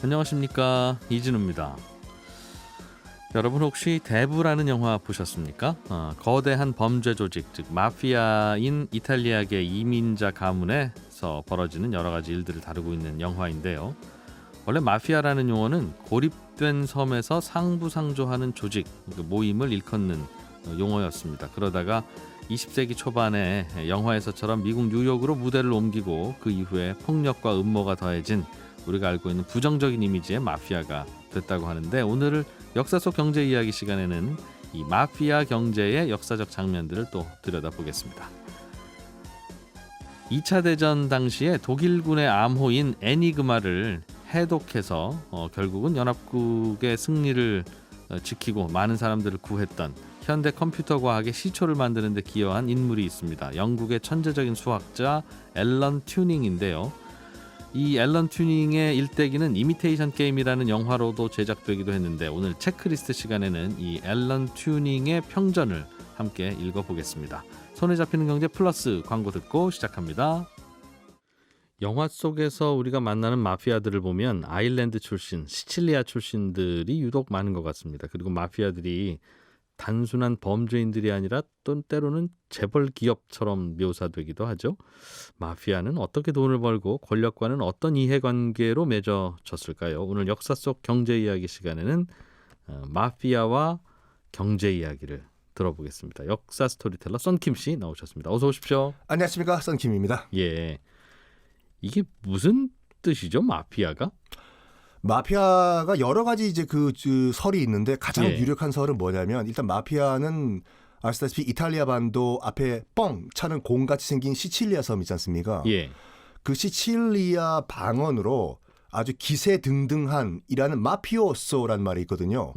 안녕하십니까, 이진우입니다. 여러분 혹시 대부라는 영화 보셨습니까? 거대한 범죄 조직, 즉 마피아인 이탈리아계 이민자 가문에서 벌어지는 여러 가지 일들을 다루고 있는 영화인데요. 원래 마피아라는 용어는 고립된 섬에서 상부상조하는 조직, 모임을 일컫는 용어였습니다. 그러다가 20세기 초반에 영화에서처럼 미국 뉴욕으로 무대를 옮기고 그 이후에 폭력과 음모가 더해진 우리가 알고 있는 부정적인 이미지의 마피아가 됐다고 하는데, 오늘을 역사 속 경제 이야기 시간에는 이 마피아 경제의 역사적 장면들을 또 들여다보겠습니다. 2차 대전 당시에 독일군의 암호인 에니그마를 해독해서 결국은 연합국의 승리를 지키고 많은 사람들을 구했던 현대 컴퓨터 과학의 시초를 만드는 데 기여한 인물이 있습니다. 영국의 천재적인 수학자 앨런 튜닝인데요. 이 앨런 튜닝의 일대기는 이미테이션 게임이라는 영화로도 제작되기도 했는데, 오늘 체크리스트 시간에는 이 앨런 튜닝의 평전을 함께 읽어보겠습니다. 손에 잡히는 경제 플러스 광고 듣고 시작합니다. 영화 속에서 우리가 만나는 마피아들을 보면 아일랜드 출신, 시칠리아 출신들이 유독 많은 것 같습니다. 그리고 마피아들이 단순한 범죄인들이 아니라 또 때로는 재벌 기업처럼 묘사되기도 하죠. 마피아는 어떻게 돈을 벌고 권력과는 어떤 이해관계로 맺어졌을까요? 오늘 역사 속 경제 이야기 시간에는 마피아와 경제 이야기를 들어보겠습니다. 역사 스토리텔러 썬킴 씨 나오셨습니다. 어서 오십시오. 안녕하십니까, 썬킴입니다. 예, 이게 무슨 뜻이죠, 마피아가? 마피아가 여러 가지 이제 그 설이 있는데 가장 예. 유력한 설은 뭐냐면, 일단 마피아는 아시다시피 이탈리아 반도 앞에 뻥 차는 공같이 생긴 시칠리아 섬 있지 않습니까? 예. 그 시칠리아 방언으로 아주 기세등등한이라는 마피오소라는 말이 있거든요.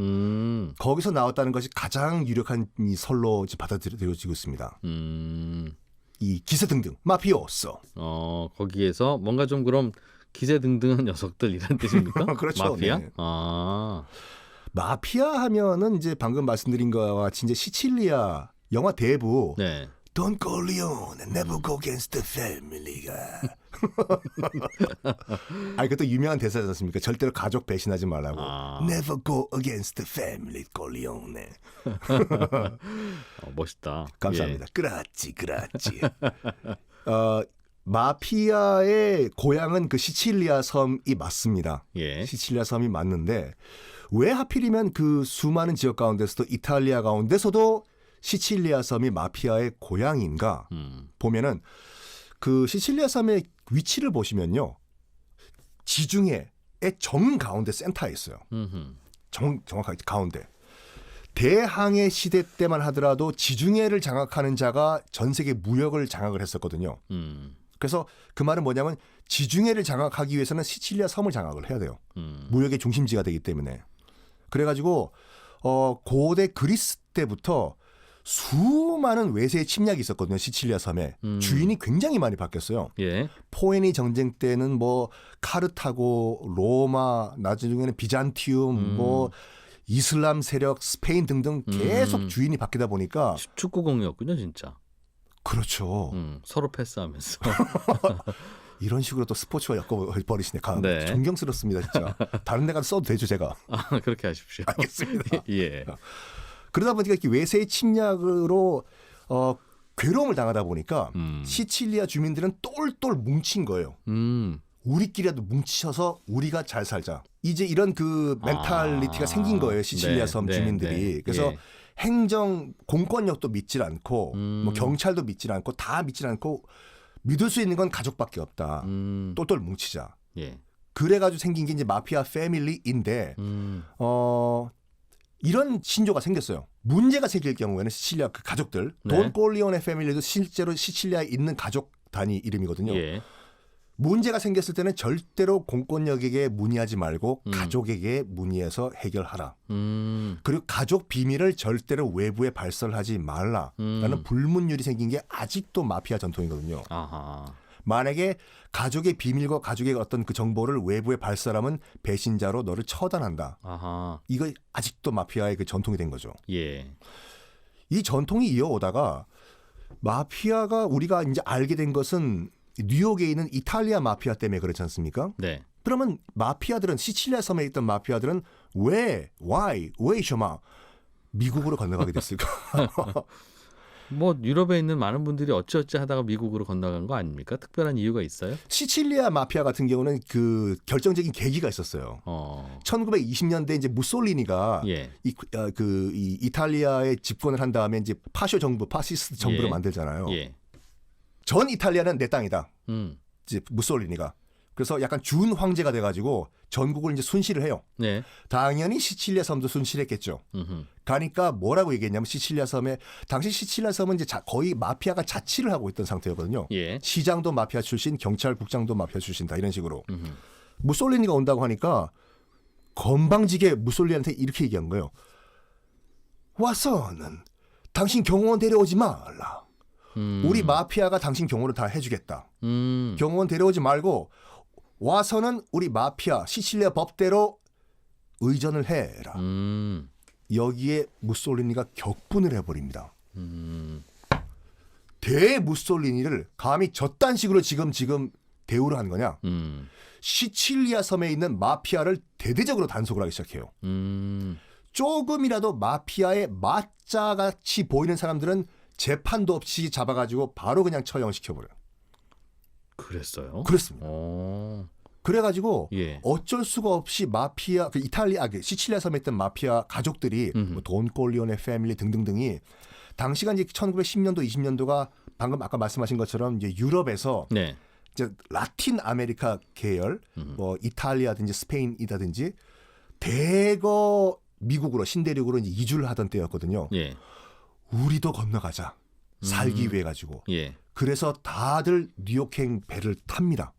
거기서 나왔다는 것이 가장 유력한 이 설로 이제 받아들여지고 있습니다. 이 기세등등 마피오소. 거기에서 뭔가 좀 그럼 기세등등한 녀석들 이란 뜻입니까? 그렇죠. 마피아? 네. 아. 마피아 하면은 이제 방금 말씀드린 거와 같이 이제 시칠리아 영화 대부 네. Don Corleone never go against the family가 아니 그것도 유명한 대사지 않습니까? 절대로 가족 배신하지 말라고. Never go against the family, Corleone. 멋있다. 감사합니다. 그라치. 마피아의 고향은 그 시칠리아 섬이 맞습니다. 예. 시칠리아 섬이 맞는데, 왜 하필이면 그 수많은 지역 가운데서도 이탈리아 가운데서도 시칠리아 섬이 마피아의 고향인가 보면은, 그 시칠리아 섬의 위치를 보시면요, 지중해의 정 가운데 센터에 있어요. 정확하게 가운데. 대항해 시대 때만 하더라도 지중해를 장악하는 자가 전 세계 무역을 장악을 했었거든요. 그래서 그 말은 뭐냐면, 지중해를 장악하기 위해서는 시칠리아 섬을 장악을 해야 돼요. 무역의 중심지가 되기 때문에. 그래가지고 고대 그리스 때부터 수많은 외세의 침략이 있었거든요. 시칠리아 섬에. 주인이 굉장히 많이 바뀌었어요. 예. 포에니 전쟁 때는 뭐 카르타고, 로마, 나중에는 비잔티움, 뭐 이슬람 세력, 스페인 등등 계속 주인이 바뀌다 보니까. 축구공이었군요, 진짜. 그렇죠. 서로 패스하면서. 이런 식으로 또 스포츠와 엮어버리시네. 네. 존경스럽습니다, 진짜. 다른 데 가서 써도 되죠, 제가. 그렇게 하십시오. 알겠습니다. 예. 그러다 보니까 이렇게 외세의 침략으로 괴로움을 당하다 보니까 시칠리아 주민들은 똘똘 뭉친 거예요. 우리끼리라도 뭉쳐서 우리가 잘 살자. 이제 이런 그 멘탈리티가 생긴 거예요, 시칠리아 섬 주민들이. 그래서 예. 행정 공권력도 믿질 않고 뭐 경찰도 믿질 않고 다 믿질 않고 믿을 수 있는 건 가족밖에 없다. 똘똘 뭉치자. 예. 그래가지고 생긴 게 이제 마피아 패밀리인데 이런 신조가 생겼어요. 문제가 생길 경우에는 시칠리아 그 가족들, 네. 돈 꼴리오네 패밀리도 실제로 시칠리아에 있는 가족 단위 이름이거든요. 예. 문제가 생겼을 때는 절대로 공권력에게 문의하지 말고 가족에게 문의해서 해결하라. 그리고 가족 비밀을 절대로 외부에 발설하지 말라라는 불문율이 생긴 게 아직도 마피아 전통이거든요. 아하. 만약에 가족의 비밀과 가족의 어떤 그 정보를 외부에 발설하면 배신자로 너를 처단한다. 아하. 이거 아직도 마피아의 그 전통이 된 거죠. 예. 이 전통이 이어오다가 마피아가 우리가 이제 알게 된 것은 뉴욕에 있는 이탈리아 마피아 때문에 그렇지 않습니까? 네. 그러면 마피아들은 시칠리아 섬에 있던 마피아들은 왜 셔마 미국으로 건너가게 됐을까? 뭐 유럽에 있는 많은 분들이 어찌어찌 하다가 미국으로 건너간 거 아닙니까? 특별한 이유가 있어요? 시칠리아 마피아 같은 경우는 그 결정적인 계기가 있었어요. 1920년대 이제 무솔리니가 예. 이 이탈리아에 집권을 한 다음에 이제 파쇼 정부, 파시스트 정부를 예. 만들잖아요. 예. 전 이탈리아는 내 땅이다. 음. 이제 무솔리니가. 그래서 약간 준 황제가 돼가지고 전국을 이제 순시를 해요. 네. 당연히 시칠리아 섬도 순시했겠죠. 가니까 뭐라고 얘기했냐면 시칠리아 섬에 당시 시칠리아 섬은 이제 거의 마피아가 자치를 하고 있던 상태였거든요. 예. 시장도 마피아 출신, 경찰국장도 마피아 출신다 이런 식으로. 무솔리니가 온다고 하니까 건방지게 무솔리니한테 이렇게 얘기한 거예요. 와서는 당신 경호원 데려오지 말라. 우리 마피아가 당신 경호를 다 해주겠다. 경호원 데려오지 말고 와서는 우리 마피아 시칠리아 법대로 의전을 해라. 여기에 무솔리니가 격분을 해버립니다. 대 무솔리니를 감히 저딴 식으로 지금 대우를 한 거냐? 시칠리아 섬에 있는 마피아를 대대적으로 단속을 하기 시작해요. 조금이라도 마피아의 마짜같이 보이는 사람들은 재판도 없이 잡아가지고 바로 그냥 처형시켜버려요. 그랬어요? 그렇습니다. 그래가지고 예. 어쩔 수가 없이 마피아, 그 시칠리아 섬에 있던 마피아 가족들이 뭐 돈 꼴리오네 패밀리 등등등이 당시가 이제 1910년도, 20년도가 방금 아까 말씀하신 것처럼 이제 유럽에서 네. 이제 라틴 아메리카 계열, 뭐 이탈리아든지 스페인이라든지 대거 미국으로 신대륙으로 이제 이주를 하던 때였거든요. 예. 우리도 건너가자. 살기 위해 가지고. 예. 그래서 다들 뉴욕행 배를 탑니다.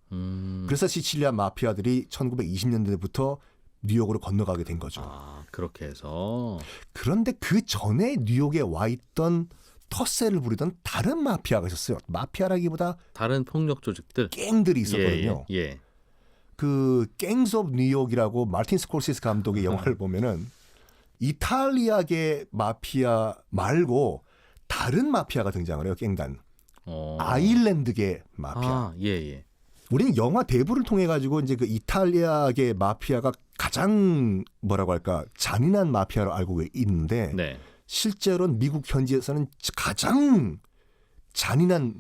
그래서 시칠리아 마피아들이 1920년대부터 뉴욕으로 건너가게 된 거죠. 아, 그렇게 해서. 그런데 그 전에 뉴욕에 와 있던 텃세를 부리던 다른 마피아가 있었어요. 마피아라기보다 다른 폭력 조직들. 갱들이 있었거든요. 예. 그 갱스 오브 뉴욕이라고 마틴 스콜세스 감독의 영화를 보면은 이탈리아계 마피아 말고 다른 마피아가 등장을 해요. 갱단. 아일랜드계 마피아. 아, 예. 우리는 영화 대부를 통해 가지고 이제 그 이탈리아계 마피아가 가장 뭐라고 할까 잔인한 마피아로 알고 있는데 네. 실제로는 미국 현지에서는 가장 잔인한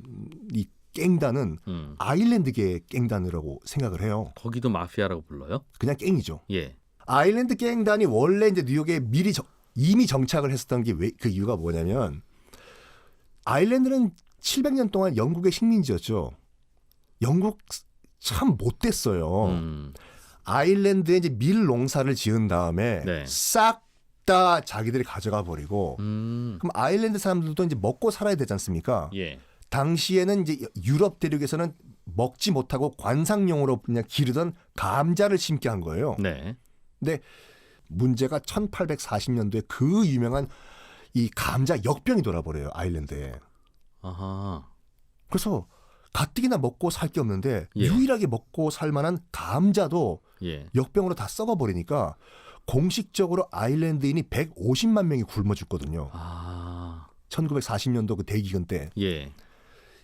이 갱단은 아일랜드계 갱단이라고 생각을 해요. 거기도 마피아라고 불러요? 그냥 갱이죠. 예. 아일랜드 갱단이 원래 이제 뉴욕에 이미 정착을 했었던 게 그 이유가 뭐냐면 아일랜드는 700년 동안 영국의 식민지였죠. 영국 참 못됐어요. 아일랜드에 이제 밀 농사를 지은 다음에 네. 싹 다 자기들이 가져가 버리고 그럼 아일랜드 사람들도 이제 먹고 살아야 되지 않습니까? 예. 당시에는 이제 유럽 대륙에서는 먹지 못하고 관상용으로 그냥 기르던 감자를 심게 한 거예요. 네. 근데 문제가 1840년도에 그 유명한 이 감자 역병이 돌아버려요. 아일랜드에. 아하. 그래서 가뜩이나 먹고 살 게 없는데 예. 유일하게 먹고 살 만한 감자도 예. 역병으로 다 썩어버리니까 공식적으로 아일랜드인이 150만 명이 굶어 죽거든요. 아. 1940년도 그 대기근 때. 예.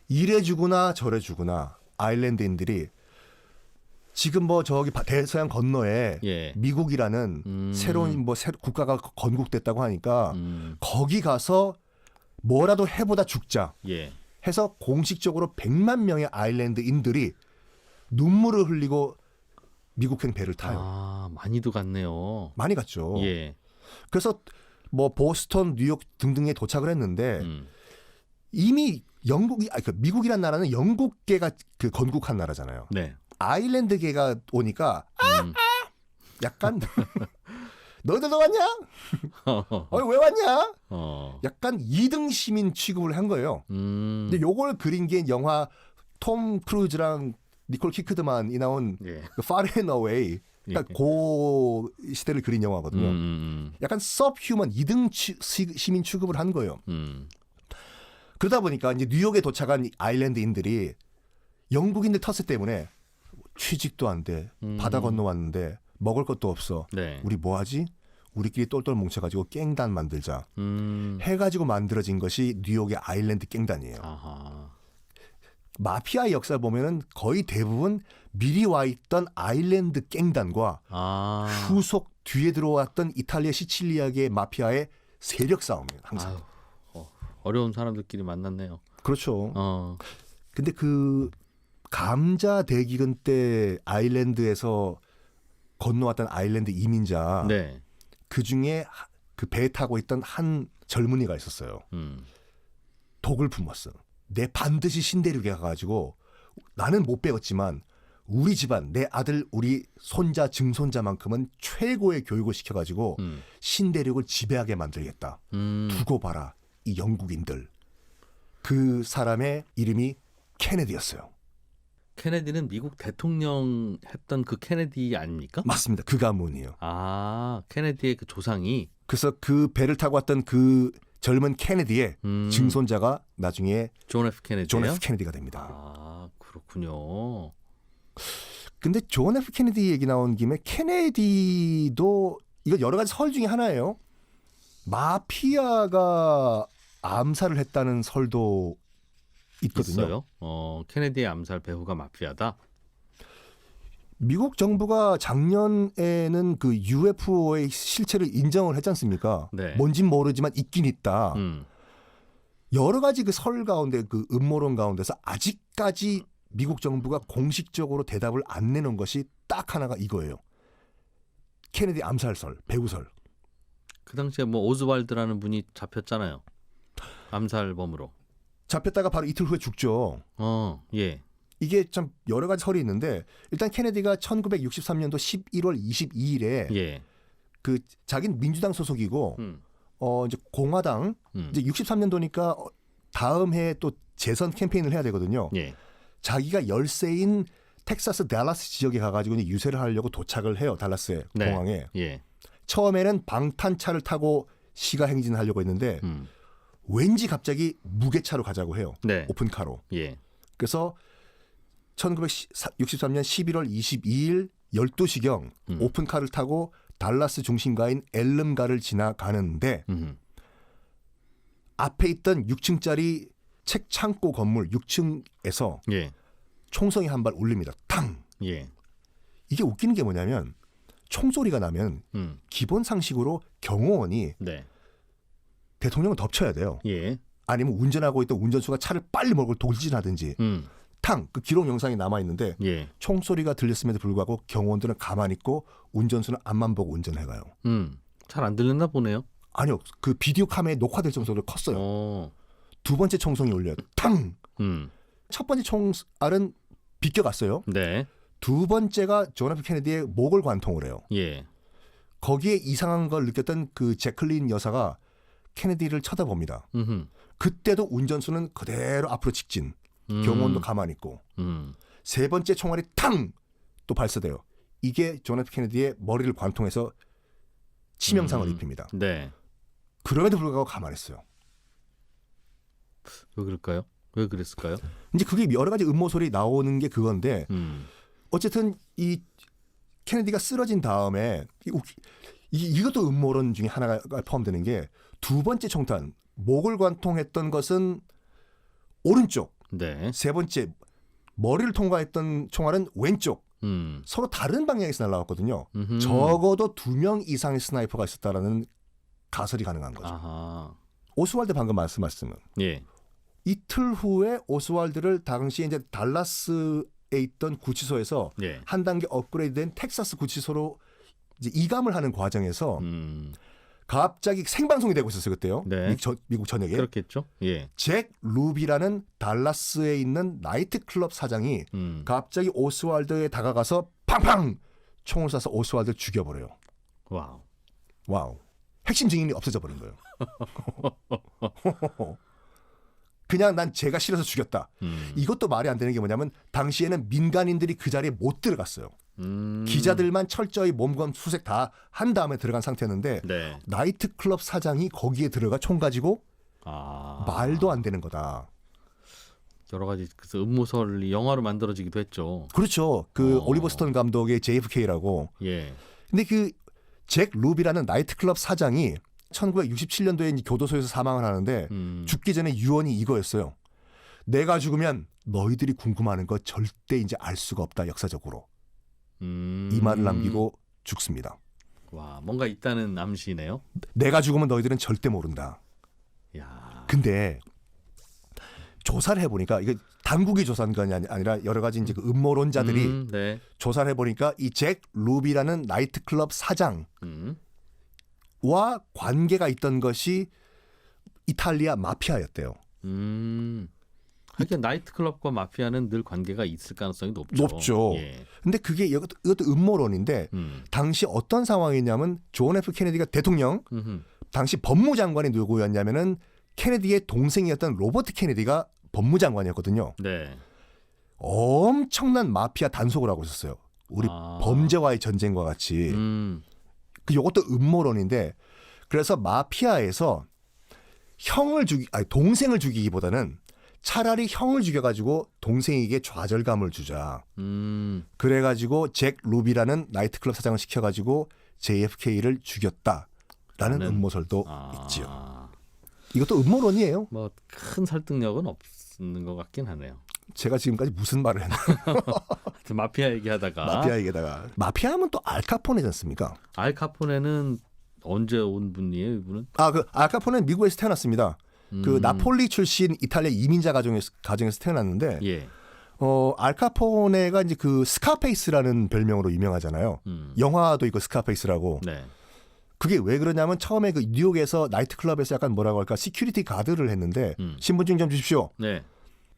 이래 주구나 저래 주구나 아일랜드인들이 지금 뭐 저기 대서양 건너에 예. 미국이라는 새로운 뭐 국가가 건국됐다고 하니까 거기 가서 뭐라도 해보다 죽자 예. 해서 공식적으로 100만 명의 아일랜드인들이 눈물을 흘리고 미국행 배를 타요. 아, 많이도 갔네요. 많이 갔죠. 예. 그래서 뭐 보스턴, 뉴욕 등등에 도착을 했는데 이미 미국이란 나라는 영국계가 그 건국한 나라잖아요. 네. 아일랜드계가 오니까 약간 너희들도 왔냐? 왜 왔냐? 약간 2등 시민 취급을 한 거예요. 근데 요걸 그린 게 영화 톰 크루즈랑 니콜 키크드만이 나온 예. 그 Far and Away. 그러니까 고 시대를 그린 영화거든요. 약간 서브휴먼 2등 시민 취급을 한 거예요. 그러다 보니까 이제 뉴욕에 도착한 아일랜드인들이 영국인들 텃세 때문에 취직도 안 돼. 바다 건너왔는데 먹을 것도 없어. 네. 우리 뭐 하지? 우리끼리 똘똘 뭉쳐가지고 깽단 만들자. 해가지고 만들어진 것이 뉴욕의 아일랜드 깽단이에요. 아하. 마피아의 역사를 보면은 거의 대부분 미리 와 있던 아일랜드 갱단과 후속 뒤에 들어왔던 이탈리아 시칠리아계의 마피아의 세력 싸움이에요. 항상. 어려운 사람들끼리 만났네요. 그렇죠. 근데 그 감자 대기근 때 아일랜드에서 건너왔던 아일랜드 이민자 네. 그 중에 그 배에 타고 있던 한 젊은이가 있었어요. 독을 품었어. 내 반드시 신대륙에 가가지고 나는 못 배웠지만 우리 집안 내 아들 우리 손자 증손자만큼은 최고의 교육을 시켜가지고 신대륙을 지배하게 만들겠다. 두고 봐라 이 영국인들. 그 사람의 이름이 케네디였어요. 케네디는 미국 대통령 했던 그 케네디 아닙니까? 맞습니다. 그 가문이에요. 케네디의 그 조상이. 그래서 그 배를 타고 왔던 그 젊은 케네디의 증손자가 나중에 존 F 케네디예요? 존 F 케네디가 됩니다. 그렇군요. 근데 존 F 케네디 얘기 나온 김에 케네디도 이거 여러 가지 설 중에 하나예요. 마피아가 암살을 했다는 설도 있거든요. 있어요? 케네디의 암살 배후가 마피아다? 미국 정부가 작년에는 그 UFO의 실체를 인정을 했지 않습니까? 네. 뭔진 모르지만 있긴 있다. 여러 가지 그 설 가운데 그 음모론 가운데서 아직까지 미국 정부가 공식적으로 대답을 안 내놓은 것이 딱 하나가 이거예요. 케네디 암살설, 배후설. 그 당시에 뭐 오즈왈드라는 분이 잡혔잖아요. 암살범으로. 잡혔다가 바로 이틀 후에 죽죠. 예. 이게 참 여러 가지 설이 있는데 일단 케네디가 1963년도 11월 22일에 예. 그 자기는 민주당 소속이고 이제 공화당 이제 63년도니까 다음 해에 또 재선 캠페인을 해야 되거든요. 예. 자기가 열세인 텍사스 달라스 지역에 가가지고 이제 유세를 하려고 도착을 해요. 달라스의 공항에. 예. 처음에는 방탄차를 타고 시가 행진하려고 했는데 왠지 갑자기 무게차로 가자고 해요. 네. 오픈카로. 예. 그래서 1963년 11월 22일 12시경 오픈카를 타고 달라스 중심가인 엘름가를 지나가는데 앞에 있던 6층짜리 책 창고 건물 6층에서 예. 총성이 한 발 울립니다. 탕! 예. 이게 웃기는 게 뭐냐면 총소리가 나면 기본 상식으로 경호원이 네. 대통령을 덮쳐야 돼요. 예. 아니면 운전하고 있던 운전수가 차를 빨리 몰고 돌진하든지 탕! 그 기록 영상이 남아있는데 예. 총소리가 들렸음에도 불구하고 경호원들은 가만히 있고 운전수는 앞만 보고 운전해가요. 잘 안 들렸나 보네요. 아니요. 그 비디오 카메라에 녹화될 정도로 컸어요. 두 번째 총성이 울려요. 탕! 첫 번째 총알은 비껴갔어요. 네. 두 번째가 존 F 케네디의 목을 관통을 해요. 예. 거기에 이상한 걸 느꼈던 그 제클린 여사가 케네디를 쳐다봅니다. 그때도 운전수는 그대로 앞으로 직진. 경호원도 가만히 있고. 세 번째 총알이 탕! 또 발사돼요. 이게 존 F 케네디의 머리를 관통해서 치명상을 입힙니다. 네. 그럼에도 불구하고 가만히 있어요. 왜 그럴까요? 왜 그랬을까요? 이제 그게 여러 가지 음모설이 나오는 게 그건데 어쨌든 이 케네디가 쓰러진 다음에 이것도 음모론 중에 하나가 포함되는 게 두 번째 총탄 목을 관통했던 것은 오른쪽. 네. 세 번째 머리를 통과했던 총알은 왼쪽. 서로 다른 방향에서 날아왔거든요. 적어도 2명 이상의 스나이퍼가 있었다라는 가설이 가능한 거죠. 아하. 오스왈드 방금 말씀하셨으면 예. 이틀 후에 오스왈드를 당시에 이제 달라스에 있던 구치소에서 예. 한 단계 업그레이드된 텍사스 구치소로 이제 이감을 하는 과정에서 갑자기 생방송이 되고 있었어요 그때요. 네. 미국 전역에. 그렇겠죠. 예. 잭 루비라는 달라스에 있는 나이트클럽 사장이 갑자기 오스왈드에 다가가서 팡팡 총을 쏴서 오스왈드를 죽여버려요. 와우. 와우. 핵심 증인이 없어져 버린 거예요. 그냥 난 제가 싫어서 죽였다. 이것도 말이 안 되는 게 뭐냐면 당시에는 민간인들이 그 자리에 못 들어갔어요. 기자들만 철저히 몸검 수색 다 한 다음에 들어간 상태였는데 네. 나이트클럽 사장이 거기에 들어가 총 가지고 말도 안 되는 거다. 여러 가지 그래서 음모설이 영화로 만들어지기도 했죠. 그렇죠. 그 올리버 스톤 감독의 JFK라고. 예. 근데 그 잭 루비라는 나이트클럽 사장이 1967년도에 교도소에서 사망을 하는데 죽기 전에 유언이 이거였어요. 내가 죽으면 너희들이 궁금하는 거 절대 이제 알 수가 없다 역사적으로. 이 말을 남기고 죽습니다. 와, 뭔가 있다는 암시네요. 내가 죽으면 너희들은 절대 모른다. 야. 근데 조사를 해보니까 이게 당국이 조사한 건 아니라 여러 가지 이제 그 음모론자들이 네. 조사를 해보니까 이 잭 루비라는 나이트클럽 사장과 관계가 있던 것이 이탈리아 마피아였대요. 하긴 나이트클럽과 마피아는 늘 관계가 있을 가능성이 높죠. 높죠. 예. 근데 그게 이것도 음모론인데 당시 어떤 상황이냐면 존 F 케네디가 대통령, 당시 법무장관이 누구였냐면은 케네디의 동생이었던 로버트 케네디가 법무장관이었거든요. 네. 엄청난 마피아 단속을 하고 있었어요. 우리 범죄와의 전쟁과 같이. 이것도 음모론인데 그래서 마피아에서 동생을 죽이기보다는 차라리 형을 죽여가지고 동생에게 좌절감을 주자. 그래가지고 잭 루비라는 나이트클럽 사장을 시켜가지고 JFK를 죽였다라는 음모설도 있지요. 이것도 음모론이에요. 뭐 큰 설득력은 없는 것 같긴 하네요. 제가 지금까지 무슨 말을 했나요? 마피아 얘기하다가 마피아하면 또 알카포네지 않습니까? 알카포네는 언제 온 분이에요, 이분은? 그 알카포네는 미국에서 태어났습니다. 그 나폴리 출신 이탈리아 이민자 가정에서 태어났는데, 예. 알카포네가 이제 그 스카페이스라는 별명으로 유명하잖아요. 영화도 있고 스카페이스라고. 네. 그게 왜 그러냐면 처음에 그 뉴욕에서 나이트클럽에서 약간 뭐라고 할까 시큐리티 가드를 했는데 신분증 좀 주십시오. 네.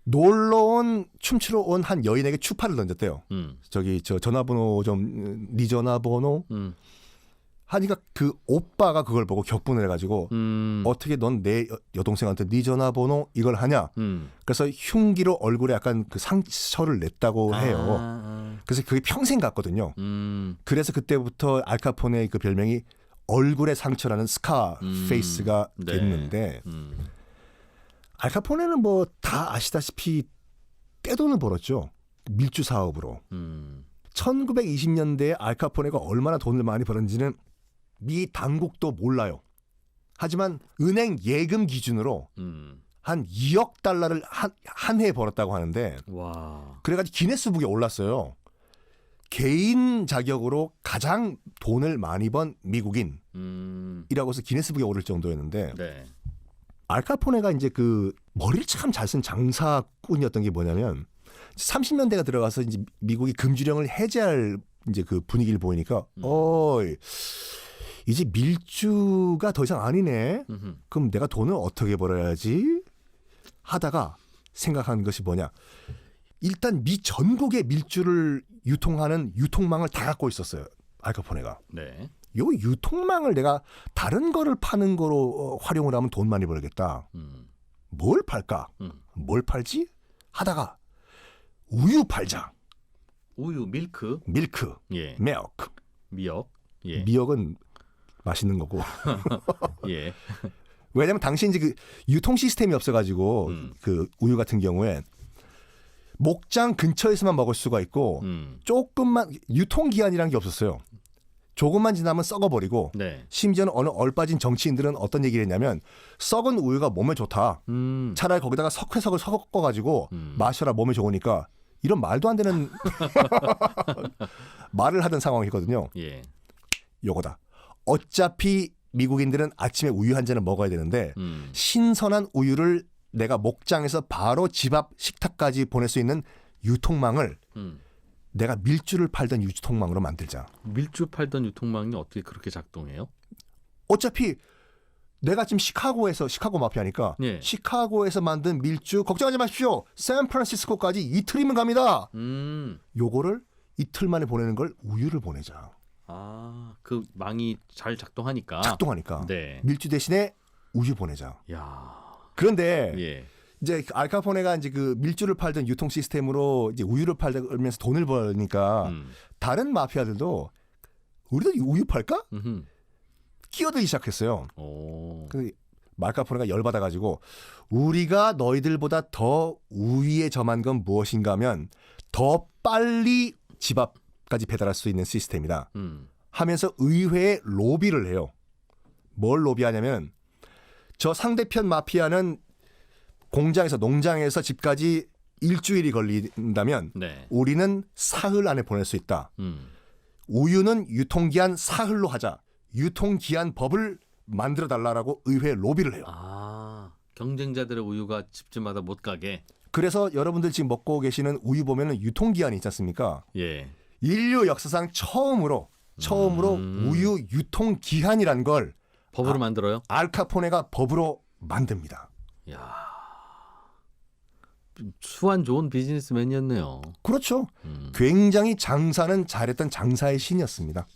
놀러온 춤추러 온 한 여인에게 추파를 던졌대요. 저기 저 전화번호 좀 네 전화번호 하니까 그 오빠가 그걸 보고 격분을 해가지고 어떻게 넌 내 여동생한테 네 전화번호 이걸 하냐. 그래서 흉기로 얼굴에 약간 그 상처를 냈다고 해요. 그래서 그게 평생 갔거든요. 그래서 그때부터 알카포네의 그 별명이 얼굴에 상처라는 스카 페이스가 됐는데 알카포네는 뭐 다 아시다시피 떼돈을 벌었죠. 밀주 사업으로. 1920년대에 알카포네가 얼마나 돈을 많이 벌었는지는 미 당국도 몰라요. 하지만 은행 예금 기준으로 한 2억 달러를 한 해에 벌었다고 하는데 와. 그래가지고 기네스북에 올랐어요. 개인 자격으로 가장 돈을 많이 번 미국인이라고 해서 기네스북에 오를 정도였는데 네. 알카포네가 이제 그 머리를 참 잘 쓴 장사꾼이었던 게 뭐냐면 30년대가 들어가서 이제 미국이 금주령을 해제할 이제 그 분위기를 보이니까 이제 밀주가 더 이상 아니네. 그럼 내가 돈을 어떻게 벌어야지 하다가 생각한 것이 뭐냐. 일단 미 전국의 밀주를 유통하는 유통망을 다 갖고 있었어요. 알카포네가. 네. 요 유통망을 내가 다른 거를 파는 거로 활용을 하면 돈 많이 벌겠다. 뭘 팔까? 뭘 팔지? 하다가 우유 팔자. 우유, 밀크. 예. 밀크. 미역. 예. 미역은 맛있는 거고. 예. 왜냐면 당시 이제 그 유통 시스템이 없어가지고 그 우유 같은 경우에 목장 근처에서만 먹을 수가 있고 조금만 유통 기한이라는 게 없었어요. 조금만 지나면 썩어버리고 네. 심지어는 어느 얼빠진 정치인들은 어떤 얘기를 했냐면 썩은 우유가 몸에 좋다. 차라리 거기다가 석회석을 섞어가지고 마셔라 몸에 좋으니까 이런 말도 안 되는 말을 하던 상황이거든요. 예. 요거다. 어차피 미국인들은 아침에 우유 한 잔을 먹어야 되는데 신선한 우유를 내가 목장에서 바로 집 앞 식탁까지 보낼 수 있는 유통망을 내가 밀주를 팔던 유통망으로 만들자. 밀주 팔던 유통망이 어떻게 그렇게 작동해요? 어차피 내가 지금 시카고 마피아니까 예. 시카고에서 만든 밀주 걱정하지 마십시오. 샌프란시스코까지 이틀이면 갑니다. 요거를 이틀 만에 보내는 걸 우유를 보내자. 그 망이 잘 작동하니까. 네. 밀주 대신에 우유 보내자. 야. 그런데 예. 이제 알카포네가 이제 그 밀주를 팔던 유통 시스템으로 이제 우유를 팔면서 돈을 벌니까 다른 마피아들도 우리도 우유 팔까? 끼어들기 시작했어요. 그 알카포네가 열받아가지고 우리가 너희들보다 더 우위에 점한 건 무엇인가 하면 더 빨리 집 앞까지 배달할 수 있는 시스템이다. 하면서 의회에 로비를 해요. 뭘 로비하냐면 저 상대편 마피아는 공장에서 농장에서 집까지 일주일이 걸린다면 네. 우리는 사흘 안에 보낼 수 있다. 우유는 유통기한 사흘로 하자. 유통기한 법을 만들어 달라고 의회에 로비를 해요. 아, 경쟁자들의 우유가 집집마다 못 가게. 그래서 여러분들 지금 먹고 계시는 우유 보면은 유통기한이 있지 않습니까? 예. 인류 역사상 처음으로 우유 유통기한이란 걸 법으로 만들어요? 알카포네가 법으로 만듭니다. 야. 수완 좋은 비즈니스맨이었네요. 그렇죠. 굉장히 장사는 잘했던 장사의 신이었습니다.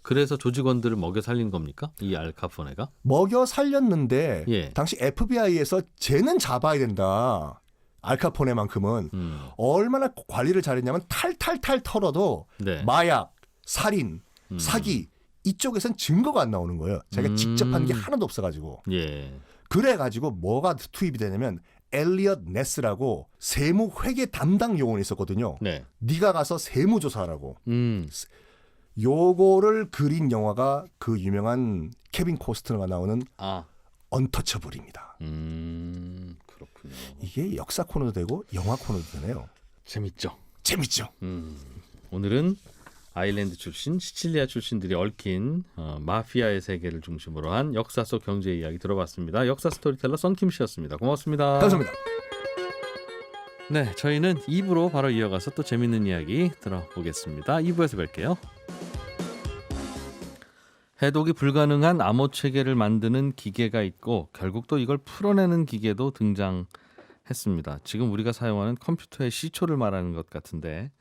그래서 조직원들을 먹여 살린 겁니까? 이 알카포네가? 먹여 살렸는데 예. 당시 FBI에서 쟤는 잡아야 된다. 알카포네만큼은 얼마나 관리를 잘했냐면 탈탈탈 털어도 네. 마약, 살인, 사기 이쪽에선 증거가 안 나오는 거예요. 자기가 직접 한 게 하나도 없어가지고. 예. 그래가지고 뭐가 투입이 되냐면 엘리엇 네스라고 세무회계 담당 요원이 있었거든요. 네. 네가 가서 세무조사하라고. 요거를 그린 영화가 그 유명한 케빈 코스트너가 나오는 언터처블입니다. 그렇군요. 이게 역사 코너도 되고 영화 코너도 되네요. 재밌죠. 재밌죠. 오늘은 아일랜드 출신, 시칠리아 출신들이 얽힌 마피아의 세계를 중심으로 한 역사 속 경제 이야기 들어봤습니다. 역사 스토리텔러 썬킴 씨였습니다. 고맙습니다. 감사합니다. 네, 저희는 2부로 바로 이어가서 또 재밌는 이야기 들어보겠습니다. 2부에서 뵐게요. 해독이 불가능한 암호 체계를 만드는 기계가 있고 결국 또 이걸 풀어내는 기계도 등장했습니다. 지금 우리가 사용하는 컴퓨터의 시초를 말하는 것 같은데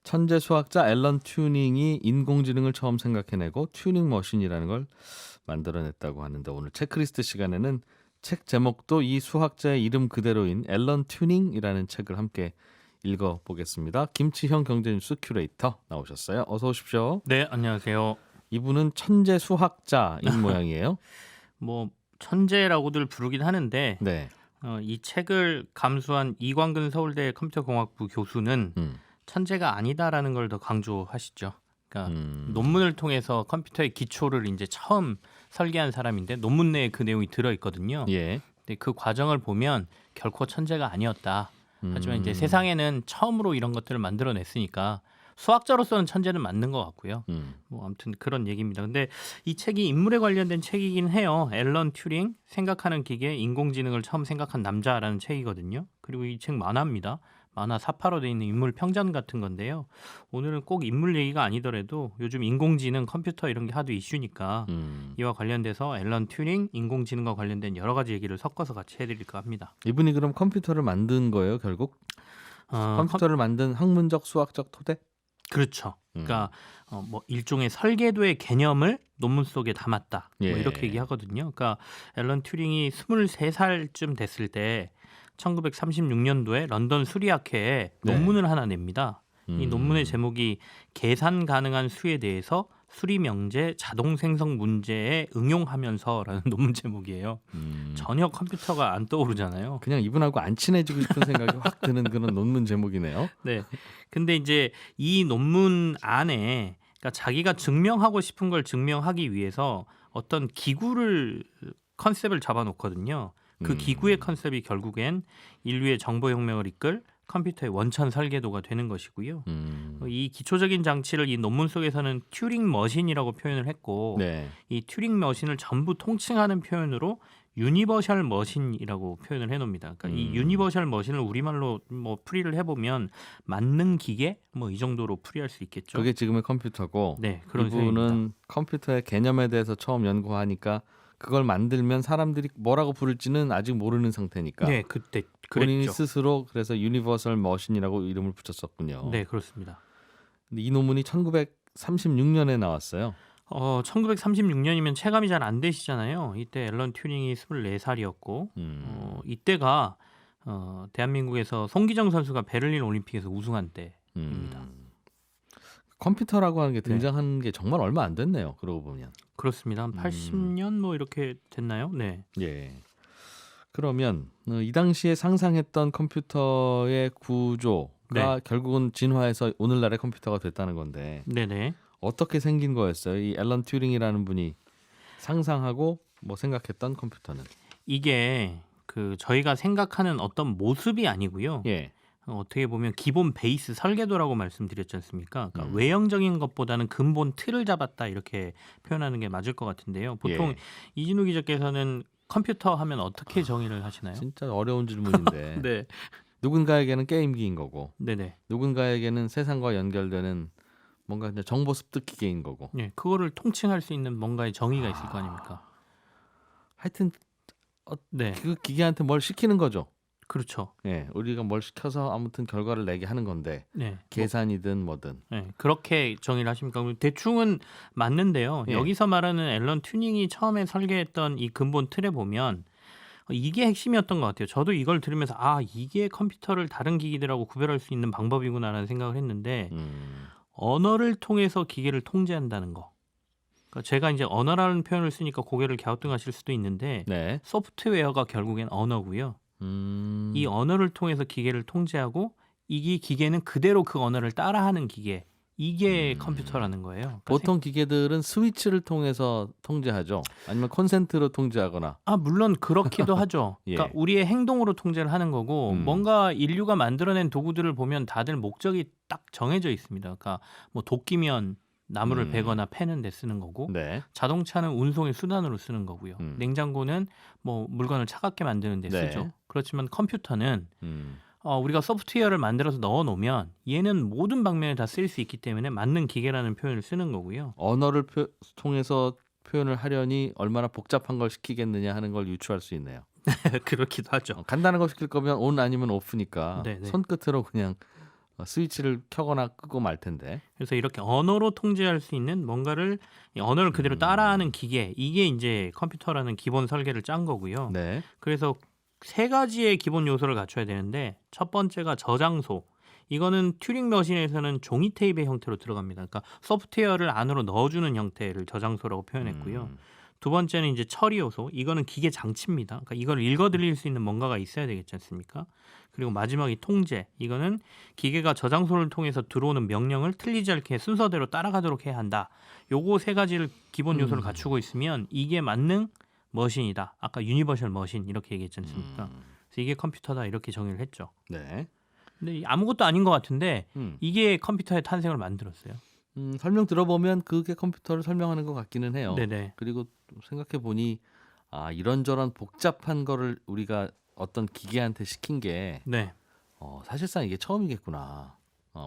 천재 수학자 앨런 튜닝이 인공지능을 처음 생각해내고 튜닝 머신이라는 걸 만들어냈다고 하는데 오늘 체크리스트 시간에는 책 제목도 이 수학자의 이름 그대로인 앨런 튜닝이라는 책을 함께 읽어보겠습니다. 김치형 경제뉴스 큐레이터 나오셨어요. 어서 오십시오. 네, 안녕하세요. 이분은 천재 수학자인 모양이에요. 뭐 천재라고들 부르긴 하는데 네. 이 책을 감수한 이광근 서울대 컴퓨터공학부 교수는 천재가 아니다라는 걸 더 강조하시죠. 그러니까 논문을 통해서 컴퓨터의 기초를 이제 처음 설계한 사람인데 논문 내에 그 내용이 들어 있거든요. 예. 근데 그 과정을 보면 결코 천재가 아니었다. 하지만 이제 세상에는 처음으로 이런 것들을 만들어냈으니까 수학자로서는 천재는 맞는 것 같고요. 뭐 아무튼 그런 얘기입니다. 근데 이 책이 인물에 관련된 책이긴 해요. 앨런 튜링 생각하는 기계 인공지능을 처음 생각한 남자라는 책이거든요. 그리고 이 책 만화입니다. 만화 사파로 돼 있는 인물 평전 같은 건데요. 오늘은 꼭 인물 얘기가 아니더라도 요즘 인공지능 컴퓨터 이런 게 하도 이슈니까 이와 관련돼서 앨런 튜링 인공지능과 관련된 여러 가지 얘기를 섞어서 같이 해드릴까 합니다. 이분이 그럼 컴퓨터를 만든 거예요, 결국? 컴퓨터를 만든 학문적 수학적 토대? 그렇죠. 그러니까 뭐 일종의 설계도의 개념을 논문 속에 담았다. 예. 뭐 이렇게 얘기하거든요. 그러니까 앨런 튜링이 23살쯤 됐을 때 1936년도에 런던 수리학회에 논문을 하나 냅니다. 이 논문의 제목이 계산 가능한 수에 대해서 수리 명제 자동 생성 문제에 응용하면서라는 논문 제목이에요. 전혀 컴퓨터가 안 떠오르잖아요. 그냥 이분하고 안 친해지고 싶은 생각이 확 드는 그런 논문 제목이네요. 네. 근데 이제 이 논문 안에 그러니까 자기가 증명하고 싶은 걸 증명하기 위해서 어떤 기구를 컨셉을 잡아놓거든요. 그 기구의 컨셉이 결국엔 인류의 정보혁명을 이끌 컴퓨터의 원천 설계도가 되는 것이고요. 이 기초적인 장치를 이 논문 속에서는 튜링 머신이라고 표현을 했고 네. 이 튜링 머신을 전부 통칭하는 표현으로 유니버셜 머신이라고 표현을 해놓습니다. 그러니까 이 유니버셜 머신을 우리말로 뭐 풀이를 해보면 만능 기계 뭐 이 정도로 풀이할 수 있겠죠. 그게 지금의 컴퓨터고 네, 그런 이분은 셈입니다. 컴퓨터의 개념에 대해서 처음 연구하니까 그걸 만들면 사람들이 뭐라고 부를지는 아직 모르는 상태니까 네, 그때 본인이 그랬죠. 스스로 그래서 유니버설 머신이라고 이름을 붙였었군요. 네, 그렇습니다. 근데 이 논문이 1936년에 나왔어요. 1936년이면 체감이 잘 안 되시잖아요. 이때 앨런 튜링이 24살이었고 이때가 대한민국에서 송기정 선수가 베를린 올림픽에서 우승한 때입니다. 컴퓨터라고 하는 게 등장한 게 정말 얼마 안 됐네요. 그러고 보면. 그렇습니다. 한 80년 뭐 이렇게 됐나요? 네. 예. 그러면 이 당시에 상상했던 컴퓨터의 구조가 결국은 진화해서 오늘날의 컴퓨터가 됐다는 건데 네네. 어떻게 생긴 거였어요? 이 앨런 튜링이라는 분이 상상하고 뭐 생각했던 컴퓨터는? 이게 그 저희가 생각하는 어떤 모습이 아니고요. 예. 어떻게 보면 기본 베이스 설계도라고 말씀드렸지 않습니까? 그러니까 외형적인 것보다는 근본 틀을 잡았다 이렇게 표현하는 게 맞을 것 같은데요. 보통 예. 이진우 기자께서는 컴퓨터 하면 어떻게 정의를 하시나요? 진짜 어려운 질문인데 네, 누군가에게는 게임기인 거고 네네. 누군가에게는 세상과 연결되는 뭔가 그냥 정보 습득 기계인 거고 네, 그거를 통칭할 수 있는 뭔가의 정의가 있을 거 아닙니까? 하여튼 네, 그 기계한테 뭘 시키는 거죠. 그렇죠. 예, 우리가 뭘 시켜서 아무튼 결과를 내게 하는 건데 네, 계산이든 뭐든. 네, 그렇게 정의를 하십니까? 대충은 맞는데요. 예. 여기서 말하는 앨런 튜닝이 처음에 설계했던 이 근본 틀에 보면 이게 핵심이었던 것 같아요. 저도 이걸 들으면서 이게 컴퓨터를 다른 기기들하고 구별할 수 있는 방법이구나라는 생각을 했는데 언어를 통해서 기계를 통제한다는 거. 그러니까 제가 이제 언어라는 표현을 쓰니까 고개를 갸우뚱하실 수도 있는데 네. 소프트웨어가 결국엔 언어고요. 이 언어를 통해서 기계를 통제하고 이 기계는 그대로 그 언어를 따라하는 기계. 이게 컴퓨터라는 거예요. 그러니까 보통 기계들은 스위치를 통해서 통제하죠. 아니면 콘센트로 통제하거나. 물론 그렇기도 하죠. 예. 그러니까 우리의 행동으로 통제를 하는 거고 뭔가 인류가 만들어낸 도구들을 보면 다들 목적이 딱 정해져 있습니다. 그러니까 뭐 도끼면 나무를 베거나 패는 데 쓰는 거고 네. 자동차는 운송의 수단으로 쓰는 거고요. 냉장고는 뭐 물건을 차갑게 만드는 데 네. 쓰죠. 그렇지만 컴퓨터는 우리가 소프트웨어를 만들어서 넣어놓으면 얘는 모든 방면에 다 쓰일 수 있기 때문에 맞는 기계라는 표현을 쓰는 거고요. 언어를 통해서 표현을 하려니 얼마나 복잡한 걸 시키겠느냐 하는 걸 유추할 수 있네요. 그렇기도 하죠. 간단한 거 시킬 거면 온 아니면 오프니까 네네. 손끝으로 그냥 스위치를 켜거나 끄고 말 텐데. 그래서 이렇게 언어로 통제할 수 있는 뭔가를 이 언어를 그대로 따라하는 기계, 이게 이제 컴퓨터라는 기본 설계를 짠 거고요. 네. 그래서 세 가지의 기본 요소를 갖춰야 되는데 첫 번째가 저장소. 이거는 튜링 머신에서는 종이 테이프의 형태로 들어갑니다. 그러니까 소프트웨어를 안으로 넣어주는 형태를 저장소라고 표현했고요. 두 번째는 이제 처리 요소. 이거는 기계 장치입니다. 그러니까 이걸 읽어들릴 수 있는 뭔가가 있어야 되겠지 않습니까? 그리고 마지막이 통제. 이거는 기계가 저장소를 통해서 들어오는 명령을 틀리지 않게 순서대로 따라가도록 해야 한다. 요거 세 가지를 기본 요소를 갖추고 있으면 이게 맞는 머신이다. 아까 유니버셜 머신 이렇게 얘기했지 않습니까? 그래서 이게 컴퓨터다 이렇게 정의를 했죠. 네. 근데 아무것도 아닌 것 같은데 이게 컴퓨터의 탄생을 만들었어요. 설명 들어보면 그게 컴퓨터를 설명하는 것 같기는 해요. 네네. 그리고 생각해 보니 이런저런 복잡한 거를 우리가 어떤 기계한테 시킨 게 네. 사실상 이게 처음이겠구나.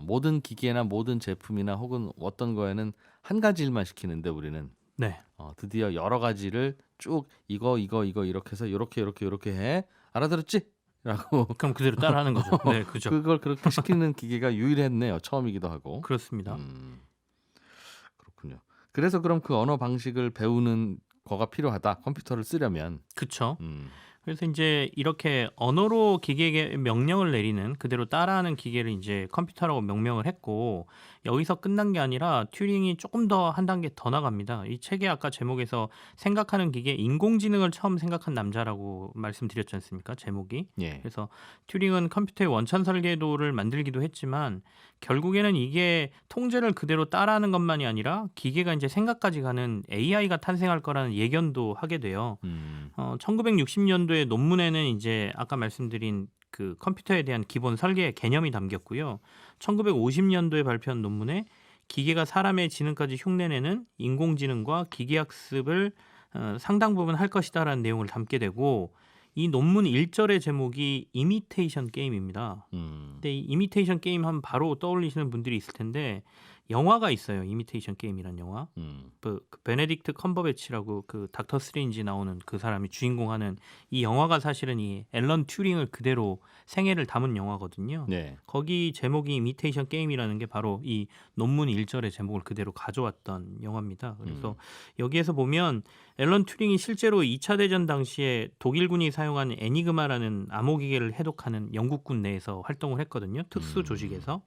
모든 기계나 모든 제품이나 혹은 어떤 거에는 한 가지 일만 시키는데 우리는 네. 드디어 여러 가지를 쭉 이거 이렇게 해서 요렇게 해. 알아들었지? 라고 그럼 그대로 따라하는 거죠. 네, 그죠. 그걸 그렇게 시키는 기계가 유일했네요. 처음이기도 하고. 그렇습니다. 그렇군요. 그래서 그럼 그 언어 방식을 배우는 거가 필요하다. 컴퓨터를 쓰려면. 그렇죠. 그래서 이제 이렇게 언어로 기계에게 명령을 내리는 그대로 따라하는 기계를 이제 컴퓨터라고 명명을 했고 여기서 끝난 게 아니라 튜링이 조금 더 한 단계 더 나갑니다. 이 책의 아까 제목에서 생각하는 기계 인공지능을 처음 생각한 남자라고 말씀드렸지 않습니까? 제목이. 예. 그래서 튜링은 컴퓨터의 원천 설계도를 만들기도 했지만 결국에는 이게 통제를 그대로 따라하는 것만이 아니라 기계가 이제 생각까지 가는 AI가 탄생할 거라는 예견도 하게 돼요. 1960년도에 논문에는 이제 아까 말씀드린 그 컴퓨터에 대한 기본 설계 개념이 담겼고요. 1950년도에 발표한 논문에 기계가 사람의 지능까지 흉내내는 인공지능과 기계학습을 상당 부분 할 것이다라는 내용을 담게 되고 이 논문 1절의 제목이 이미테이션 게임입니다. 근데 이 이미테이션 게임 하면 바로 떠올리시는 분들이 있을 텐데 영화가 있어요. 이미테이션 게임이란 영화. 그 베네딕트 컴버배치라고 그 닥터 스트레인지 나오는 그 사람이 주인공하는 이 영화가 사실은 이 앨런 튜링을 그대로 생애를 담은 영화거든요. 네. 거기 제목이 이미테이션 게임이라는 게 바로 이 논문 1절의 제목을 그대로 가져왔던 영화입니다. 그래서 여기에서 보면 앨런 튜링이 실제로 2차 대전 당시에 독일군이 사용한 애니그마라는 암호기계를 해독하는 영국군 내에서 활동을 했거든요. 특수 조직에서.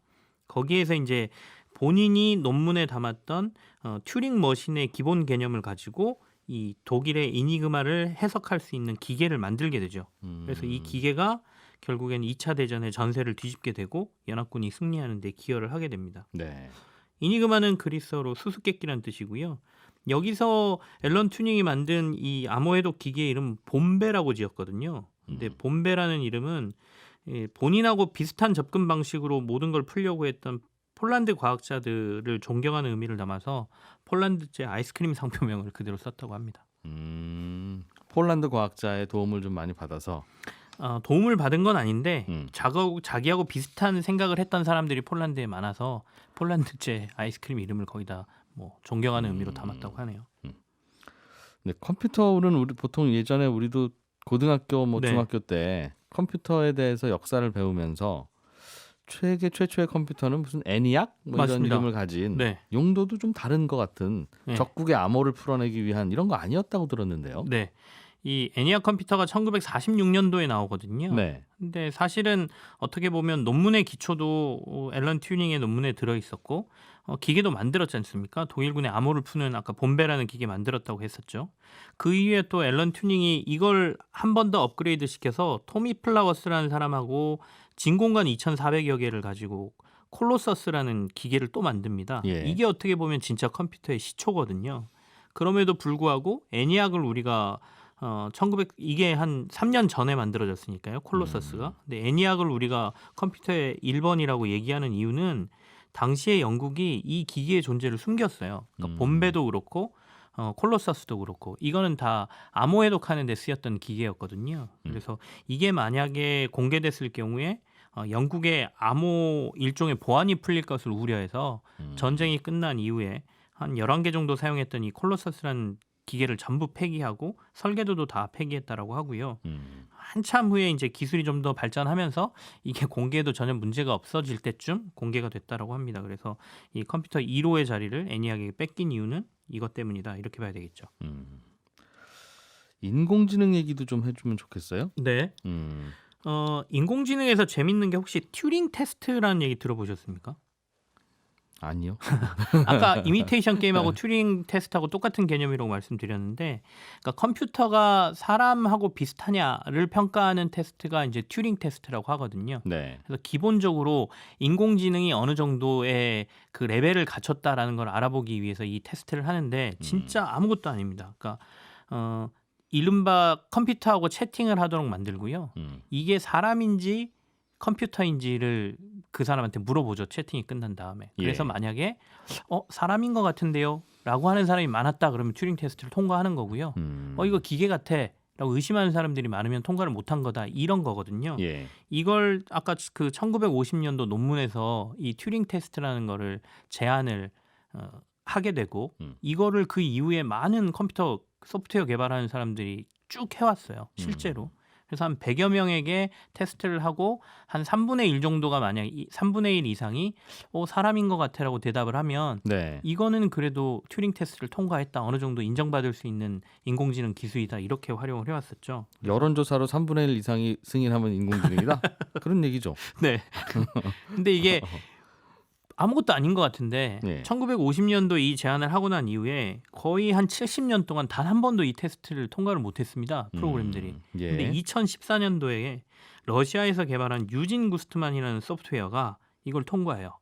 거기에서 이제 본인이 논문에 담았던 튜링 머신의 기본 개념을 가지고 이 독일의 이니그마를 해석할 수 있는 기계를 만들게 되죠. 그래서 이 기계가 결국엔 2차 대전의 전세를 뒤집게 되고 연합군이 승리하는 데 기여를 하게 됩니다. 네. 이니그마는 그리스어로 수수께끼란 뜻이고요. 여기서 앨런 튜링이 만든 이 암호 해독 기계의 이름 봄베라고 지었거든요. 근데 봄베라는 이름은 본인하고 비슷한 접근 방식으로 모든 걸 풀려고 했던 폴란드 과학자들을 존경하는 의미를 담아서 폴란드제 아이스크림 상표명을 그대로 썼다고 합니다. 폴란드 과학자의 도움을 좀 많이 받아서 도움을 받은 건 아닌데 자기하고 비슷한 생각을 했던 사람들이 폴란드에 많아서 폴란드제 아이스크림 이름을 거기다 뭐 존경하는 의미로 담았다고 하네요. 네, 컴퓨터는 우리 보통 예전에 우리도 고등학교 뭐 네. 중학교 때 컴퓨터에 대해서 역사를 배우면서 세계 최초의 컴퓨터는 무슨 애니악 뭐 이런 맞습니다. 이름을 가진 네. 용도도 좀 다른 것 같은 네. 적국의 암호를 풀어내기 위한 이런 거 아니었다고 들었는데요. 네. 이 애니악 컴퓨터가 1946년도에 나오거든요. 네. 근데 사실은 어떻게 보면 논문의 기초도 앨런 튜링의 논문에 들어 있었고 기계도 만들었지 않습니까? 독일군의 암호를 푸는 아까 봄베라는 기계 만들었다고 했었죠. 그 이후에 또 앨런 튜링이 이걸 한 번 더 업그레이드 시켜서 토미 플라워스라는 사람하고 진공관 2,400여 개를 가지고 콜로서스라는 기계를 또 만듭니다. 예. 이게 어떻게 보면 진짜 컴퓨터의 시초거든요. 그럼에도 불구하고 애니악을 우리가 이게 한 3년 전에 만들어졌으니까요. 콜로서스가. 근데 애니악을 우리가 컴퓨터의 1번이라고 얘기하는 이유는 당시에 영국이 이 기계의 존재를 숨겼어요. 그러니까 봄베도 그렇고 콜로서스도 그렇고 이거는 다 암호 해독하는 데 쓰였던 기계였거든요. 그래서 이게 만약에 공개됐을 경우에 영국의 암호 일종의 보안이 풀릴 것을 우려해서 전쟁이 끝난 이후에 한 11개 정도 사용했던 이 콜로서스라는 기계를 전부 폐기하고 설계도도 다 폐기했다라고 하고요. 한참 후에 이제 기술이 좀 더 발전하면서 이게 공개도 전혀 문제가 없어질 때쯤 공개가 됐다라고 합니다. 그래서 이 컴퓨터 1호의 자리를 애니악에게 뺏긴 이유는 이것 때문이다. 이렇게 봐야 되겠죠. 인공지능 얘기도 좀 해주면 좋겠어요. 네. 인공지능에서 재밌는 게 혹시 튜링 테스트라는 얘기 들어보셨습니까? 아니요. 아까 이미테이션 게임하고 튜링 테스트하고 똑같은 개념이라고 말씀드렸는데, 그러니까 컴퓨터가 사람하고 비슷하냐를 평가하는 테스트가 이제 튜링 테스트라고 하거든요. 네. 그래서 기본적으로 인공지능이 어느 정도의 그 레벨을 갖췄다라는 걸 알아보기 위해서 이 테스트를 하는데 진짜 아무것도 아닙니다. 그러니까 이른바 컴퓨터하고 채팅을 하도록 만들고요. 이게 사람인지 컴퓨터인지를 그 사람한테 물어보죠. 채팅이 끝난 다음에. 그래서 예. 만약에 사람인 것 같은데요? 라고 하는 사람이 많았다. 그러면 튜링 테스트를 통과하는 거고요. 이거 기계 같아. 라고 의심하는 사람들이 많으면 통과를 못한 거다. 이런 거거든요. 예. 이걸 아까 그 1950년도 논문에서 이 튜링 테스트라는 거를 제안을 하게 되고 이거를 그 이후에 많은 컴퓨터 소프트웨어 개발하는 사람들이 쭉 해왔어요. 실제로. 그래서 한 100여 명에게 테스트를 하고 한 3분의 1 정도가 만약 3분의 1 이상이 사람인 것 같아라고 대답을 하면 네. 이거는 그래도 튜링 테스트를 통과했다. 어느 정도 인정받을 수 있는 인공지능 기술이다. 이렇게 활용을 해왔었죠. 여론조사로 3분의 1 이상이 승인하면 인공지능이다? 그런 얘기죠. 네. 근데 이게 아무것도 아닌 것 같은데 네. 1950년도 이 제안을 하고 난 이후에 거의 한 70년 동안 단 한 번도 이 테스트를 통과를 못했습니다. 프로그램들이. 예. 근데 2014년도에 러시아에서 개발한 유진 구스트만이라는 소프트웨어가 이걸 통과해요.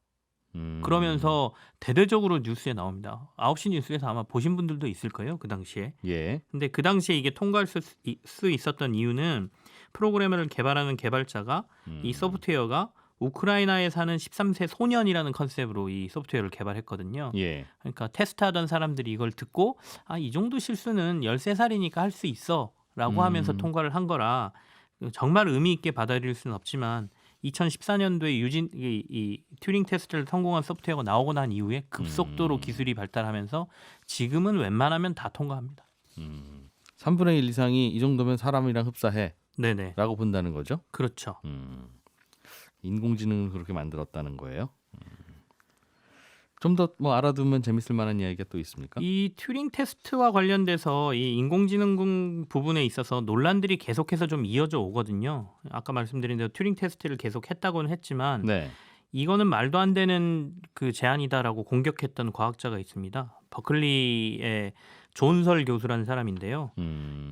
그러면서 대대적으로 뉴스에 나옵니다. 9시 뉴스에서 아마 보신 분들도 있을 거예요. 그 당시에. 예. 근데 그 당시에 이게 통과할 수 있었던 이유는 프로그래머를 개발하는 개발자가 이 소프트웨어가 우크라이나에 사는 13세 소년이라는 컨셉으로 이 소프트웨어를 개발했거든요. 예. 그러니까 테스트하던 사람들이 이걸 듣고 이 정도 실수는 13살이니까 할 수 있어 라고 하면서 통과를 한 거라 정말 의미 있게 받아들일 수는 없지만 2014년도에 이 튜링 테스트를 성공한 소프트웨어가 나오고 난 이후에 급속도로 기술이 발달하면서 지금은 웬만하면 다 통과합니다. 3분의 1 이상이 이 정도면 사람이랑 흡사해 네네. 라고 본다는 거죠. 그렇죠. 인공지능을 그렇게 만들었다는 거예요. 좀 더 뭐 알아두면 재밌을 만한 이야기가 또 있습니까? 이 튜링 테스트와 관련돼서 이 인공지능 부분에 있어서 논란들이 계속해서 좀 이어져 오거든요. 아까 말씀드린 대로 튜링 테스트를 계속 했다고는 했지만 네. 이거는 말도 안 되는 그 제안이다라고 공격했던 과학자가 있습니다. 버클리의 존설 교수라는 사람인데요.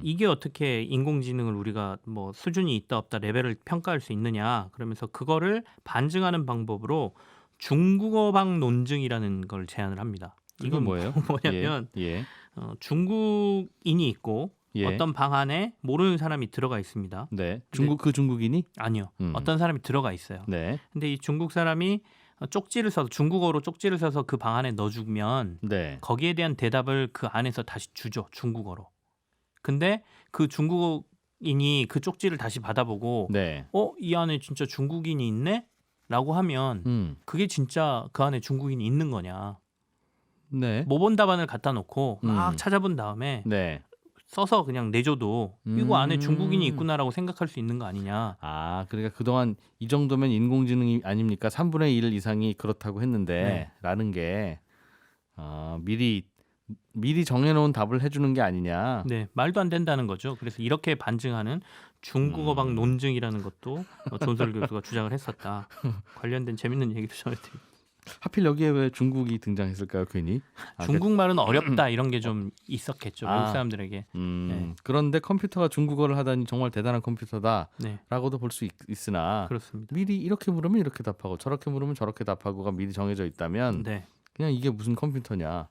이게 어떻게 인공지능을 우리가 뭐 수준이 있다 없다 레벨을 평가할 수 있느냐 그러면서 그거를 반증하는 방법으로 중국어방 논증이라는 걸 제안을 합니다. 이건 뭐예요? 뭐냐면 예. 중국인이 있고 예. 어떤 방 안에 모르는 사람이 들어가 있습니다. 네. 그 중국인이? 아니요. 어떤 사람이 들어가 있어요. 네. 근데 이 중국 사람이 쪽지를 써서 중국어로 쪽지를 써서 그 방 안에 넣어주면 네. 거기에 대한 대답을 그 안에서 다시 주죠. 중국어로. 근데 그 중국인이 그 쪽지를 다시 받아보고 네. 이 안에 진짜 중국인이 있네? 라고 하면 그게 진짜 그 안에 중국인이 있는 거냐. 네. 모범 답안을 갖다 놓고 막 찾아본 다음에 네. 써서 그냥 내줘도 이거 안에 중국인이 있구나라고 생각할 수 있는 거 아니냐. 아, 그러니까 그동안 이 정도면 인공지능이 아닙니까? 3분의 1 이상이 그렇다고 했는데 네. 라는 게 미리 정해놓은 답을 해주는 게 아니냐. 네, 말도 안 된다는 거죠. 그래서 이렇게 반증하는 중국어방 논증이라는 것도 존설 교수가 주장을 했었다. 관련된 재밌는 얘기도 전해드립니다. 하필 여기에 왜 중국이 등장했을까요, 괜히? 중국말은 어렵다 이런 게 좀 있었겠죠. 외국 사람들에게. 네. 그런데 컴퓨터가 중국어를 하다니 정말 대단한 컴퓨터다라고도 네. 볼 수 있으나 그렇습니다. 미리 이렇게 물으면 이렇게 답하고 저렇게 물으면 저렇게 답하고가 미리 정해져 있다면 네. 그냥 이게 무슨 컴퓨터냐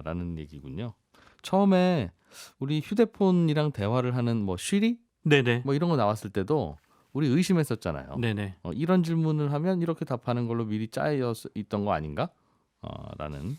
라는 얘기군요. 처음에 우리 휴대폰이랑 대화를 하는 뭐 쉬리? 네네. 뭐 이런 거 나왔을 때도 우리 의심했었잖아요. 네네. 이런 질문을 하면 이렇게 답하는 걸로 미리 짜여 있던 거 아닌가? 라는.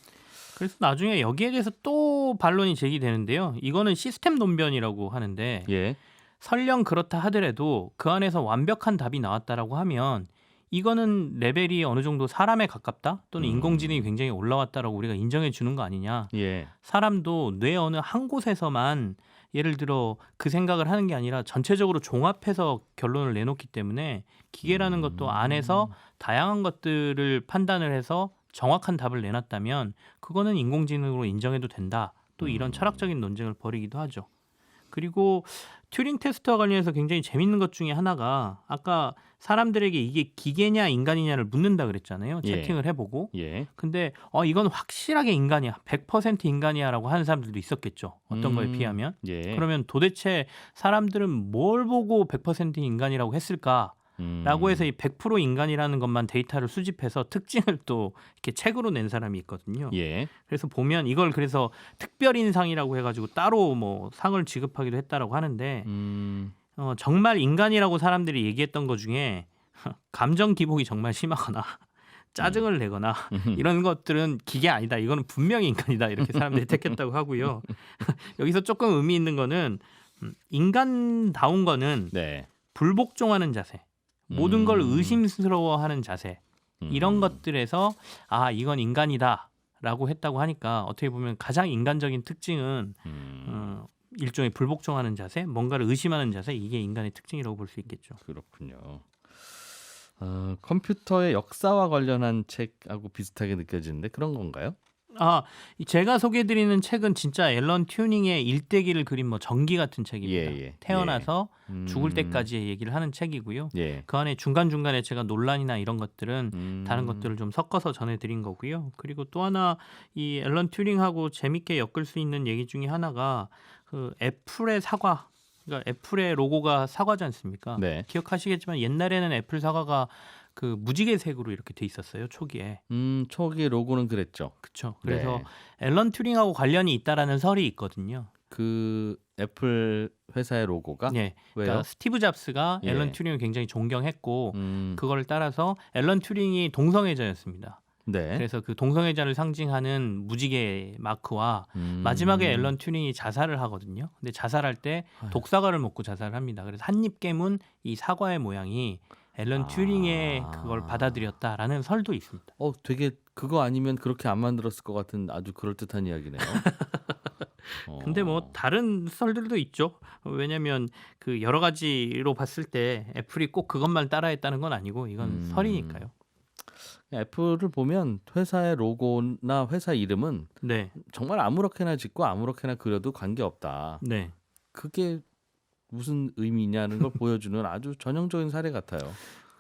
그래서 나중에 여기에 대해서 또 반론이 제기되는데요. 이거는 시스템 논변이라고 하는데 예. 설령 그렇다 하더라도 그 안에서 완벽한 답이 나왔다라고 하면 이거는 레벨이 어느 정도 사람에 가깝다 또는 인공지능이 굉장히 올라왔다라고 우리가 인정해 주는 거 아니냐. 예. 사람도 뇌 어느 한 곳에서만 예를 들어 그 생각을 하는 게 아니라 전체적으로 종합해서 결론을 내놓기 때문에 기계라는 것도 안에서 다양한 것들을 판단을 해서 정확한 답을 내놨다면 그거는 인공지능으로 인정해도 된다. 또 이런 철학적인 논쟁을 벌이기도 하죠. 그리고 튜링 테스트와 관련해서 굉장히 재밌는 것 중에 하나가 아까 사람들에게 이게 기계냐 인간이냐를 묻는다 그랬잖아요. 예. 채팅을 해보고. 예. 근데 이건 확실하게 인간이야. 100% 인간이야라고 하는 사람들도 있었겠죠. 어떤 거에 비하면. 예. 그러면 도대체 사람들은 뭘 보고 100% 인간이라고 했을까? 라고 해서 이 100% 인간이라는 것만 데이터를 수집해서 특징을 또 이렇게 책으로 낸 사람이 있거든요. 예. 그래서 보면 이걸 그래서 특별인상이라고 해가지고 따로 뭐 상을 지급하기도 했다라고 하는데 정말 인간이라고 사람들이 얘기했던 것 중에 감정 기복이 정말 심하거나 짜증을 내거나 이런 것들은 기계 아니다. 이거는 분명히 인간이다. 이렇게 사람들이 택했다고 하고요. 여기서 조금 의미 있는 거는 인간다운 거는 네. 불복종하는 자세. 모든 걸 의심스러워하는 자세 이런 것들에서 이건 인간이다라고 했다고 하니까 어떻게 보면 가장 인간적인 특징은 일종의 불복종하는 자세, 뭔가를 의심하는 자세 이게 인간의 특징이라고 볼 수 있겠죠. 그렇군요. 컴퓨터의 역사와 관련한 책하고 비슷하게 느껴지는데 그런 건가요? 제가 소개해드리는 책은 진짜 앨런 튜닝의 일대기를 그린 뭐 전기 같은 책입니다. 예. 태어나서 죽을 때까지의 얘기를 하는 책이고요. 예. 그 안에 중간중간에 제가 논란이나 이런 것들은 다른 것들을 좀 섞어서 전해드린 거고요. 그리고 또 하나 이 앨런 튜링하고 재밌게 엮을 수 있는 얘기 중에 하나가 그 애플의 사과, 그러니까 애플의 로고가 사과지 않습니까? 네. 기억하시겠지만 옛날에는 애플 사과가 그 무지개색으로 이렇게 돼 있었어요. 초기에. 초기 로고는 그랬죠. 그렇죠. 그래서 네. 앨런 튜링하고 관련이 있다라는 설이 있거든요. 그 애플 회사의 로고가? 네. 왜요? 그러니까 스티브 잡스가 예. 앨런 튜링을 굉장히 존경했고 그걸 따라서 앨런 튜링이 동성애자였습니다. 네. 그래서 그 동성애자를 상징하는 무지개 마크와 마지막에 앨런 튜링이 자살을 하거든요. 근데 자살할 때 독사과를 먹고 자살을 합니다. 그래서 한 입 깨문 이 사과의 모양이 앨런 튜링의 그걸 받아들였다라는 설도 있습니다. 되게 그거 아니면 그렇게 안 만들었을 것 같은 아주 그럴듯한 이야기네요. 근데 뭐 다른 설들도 있죠. 왜냐하면 그 여러 가지로 봤을 때 애플이 꼭 그것만 따라했다는 건 아니고 이건 설이니까요. 애플을 보면 회사의 로고나 회사 이름은 네. 정말 아무렇게나 짓고 아무렇게나 그려도 관계없다. 네. 그게 무슨 의미냐는 걸 보여주는 아주 전형적인 사례 같아요.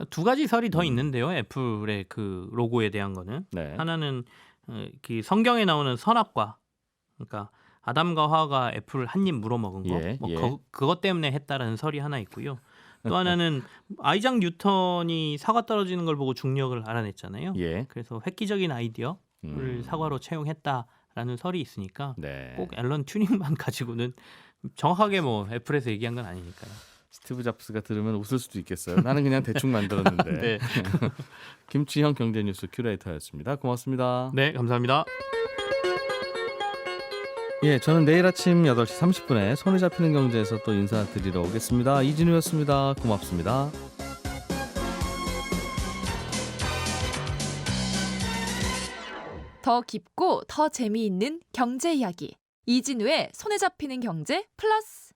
두 가지 설이 더 있는데요. 애플의 그 로고에 대한 거는 네. 하나는 그 성경에 나오는 선악과, 그러니까 아담과 하와가 애플을 한 입 물어먹은 거, 예, 뭐 예. 그것 때문에 했다라는 설이 하나 있고요. 또 하나는 아이작 뉴턴이 사과 떨어지는 걸 보고 중력을 알아냈잖아요. 예. 그래서 획기적인 아이디어를 사과로 채용했다라는 설이 있으니까 네. 꼭 앨런 튜링만 가지고는 정확하게 뭐 애플에서 얘기한 건 아니니까요. 스티브 잡스가 들으면 웃을 수도 있겠어요. 나는 그냥 대충 만들었는데. 네. 김치형 경제뉴스 큐레이터였습니다. 고맙습니다. 네, 감사합니다. 예, 저는 내일 아침 8시 30분에 손에 잡히는 경제에서 또 인사드리러 오겠습니다. 이진우였습니다. 고맙습니다. 더 깊고 더 재미있는 경제 이야기. 이진우의 손에 잡히는 경제 플러스.